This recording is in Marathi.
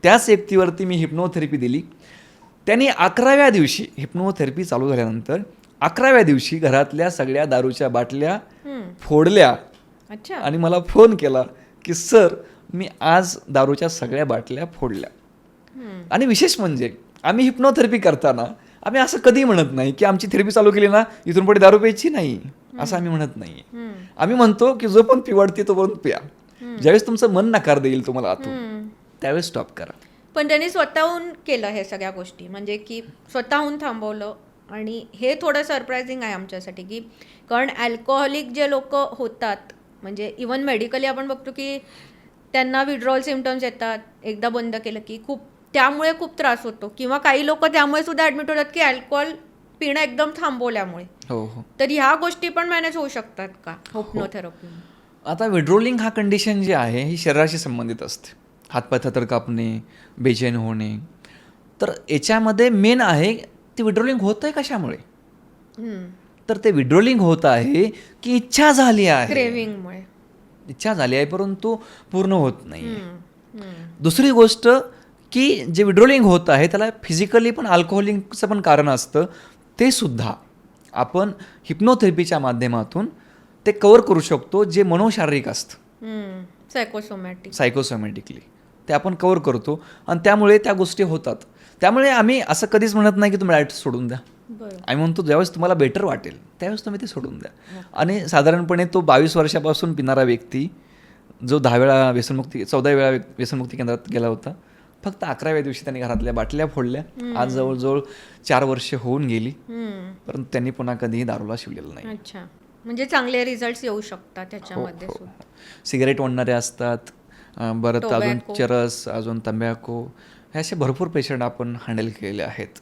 त्याच व्यक्तीवरती मी हिप्नोथेरपी दिली. त्यांनी 11व्या दिवशी हिप्नोथेरपी चालू झाल्यानंतर 11व्या दिवशी घरातल्या सगळ्या दारूच्या बाटल्या फोडल्या अच्छा. आणि मला फोन केला की सर मी आज दारूच्या सगळ्या बाटल्या फोडल्या. आणि विशेष म्हणजे आम्ही हिप्नोथेरपी करताना आम्ही असं कधी म्हणत नाही की आमची थेरपी चालू केली ना इथून पुढे दारू प्यायची नाही, असं आम्ही म्हणत नाही. आम्ही म्हणतो की जो पण पिवाडते तो पण प्या. ज्यावेळेस तुमचं मन नकार देईल तुम्हाला आतून त्यावेळेस स्टॉप करा. पण त्यांनी स्वतःहून केलं हे सगळ्या गोष्टी, म्हणजे की स्वतःहून थांबवलं. आणि हे थोडं सरप्रायझिंग आहे आमच्यासाठी, की कारण अल्कोहोलिक जे लोक होतात, म्हणजे इवन मेडिकली आपण बघतो की त्यांना विड्रॉल सिम्पटम्स येतात एकदा बंद केलं की, त्यामुळे खूप त्रास होतो. किंवा काही लोक त्यामुळे सुद्धा ॲडमिट होतात की अल्कोहोल पिणं एकदम थांबवल्यामुळे. हो हो. तर ह्या गोष्टी पण मॅनेज होऊ शकतात का हिप्नोथेरपी? आता विड्रोलिंग हा कंडिशन जी आहे ही शरीराशी संबंधित असते. हातपाय थरथर कापणे, बेचैन होणे. तर याच्यामध्ये मेन आहे ते विड्रोलिंग होतं आहे कशामुळे. तर ते विड्रोलिंग होत आहे की इच्छा झाली आहे, क्रेविंगमुळे. इच्छा झाली आहे परंतु पूर्ण होत नाही. दुसरी गोष्ट की जे विड्रोलिंग होत आहे त्याला फिजिकली पण अल्कोहोलिंगचं पण कारण असतं. ते सुद्धा आपण हिप्नोथेरपीच्या माध्यमातून ते कवर करू शकतो, जे मनोशारीरिक असतं, सायकोसोमॅटिकली ते आपण कवर करतो आणि त्यामुळे त्या गोष्टी होतात. त्यामुळे आम्ही असं कधीच म्हणत नाही की तुम्ही डायरेक्ट सोडून द्या. आम्ही म्हणतो ज्यावेळेस तुम्हाला बेटर वाटेल त्यावेळेस तुम्ही ते सोडून द्या. आणि साधारणपणे तो 22 वर्षापासून पिणारा व्यक्ती जो 10 वेळा व्यसनमुक्ती 14 वेळा व्यसनमुक्ती केंद्रात गेला होता, फक्त 11व्या दिवशी त्यांनी घरातल्या बाटल्या फोडल्या. आज जवळजवळ 4 वर्ष होऊन गेली, परंतु त्यांनी पुन्हा कधीही दारूला शिवलेलं नाही. अच्छा, म्हणजे चांगले रिझल्ट येऊ शकतात त्याच्यामध्ये सुद्धा. सिगारेट ओढणारे असतात, परत अजून चरस, अजून तंबाखू, हे असे भरपूर पेशंट आपण हँडल केलेले आहेत.